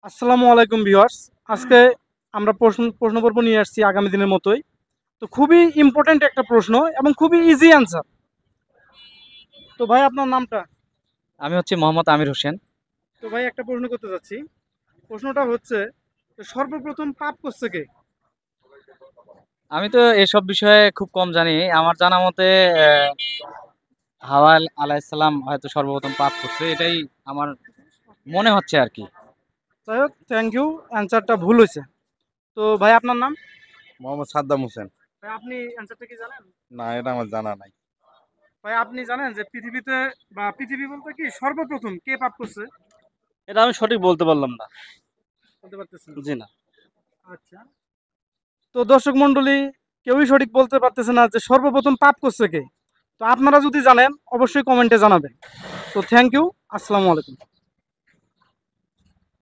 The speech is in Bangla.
আসসালামু আলাইকুম ভিউয়ার্স। আজকে আমরা প্রশ্ন পর্ব নিয়ে আসছি আগামী দিনের মতোই। তো খুবই ইম্পর্ট্যান্ট একটা প্রশ্ন এবং খুবই ইজি অ্যান্সার। তো ভাই আপনার নামটা? আমি হচ্ছি মোহাম্মদ আমির হোসেন। তো ভাই একটা প্রশ্ন করতে চাচ্ছি। প্রশ্নটা হচ্ছে যে সর্বপ্রথম পাপ করছে কে? আমি তো এসব বিষয়ে খুব কম জানি। আমার জানা মতে আহ, হাওয়া আলাইসাল্লাম হয়তো সর্বপ্রথম পাপ করছে, এটাই আমার মনে হচ্ছে আর কি। যাই হোক, থ্যাংক ইউ। অ্যান্সারটা ভুল হয়েছে। তো ভাই আপনার নাম? মোহাম্মদ সাদ্দাম হোসেন। ভাই আপনি অ্যান্সারটা কি জানেন? না, এটা আমার জানা নাই। ভাই আপনি জানেন যে পৃথিবীতে বা পৃথিবী বলতে কি সর্বপ্রথম কে পাপ করছে? এটা আমি সঠিক বলতে পারলাম না। বলতে পারতেছেন? জি না। আচ্ছা। তো দর্শক মন্ডলী, কেউই সঠিক বলতে পারতেছে না যে সর্বপ্রথম পাপ করছে কে। তো আপনারা যদি জানেন অবশ্যই কমেন্টে জানাবেন। তো থ্যাংক ইউ। আসসালামু আলাইকুম।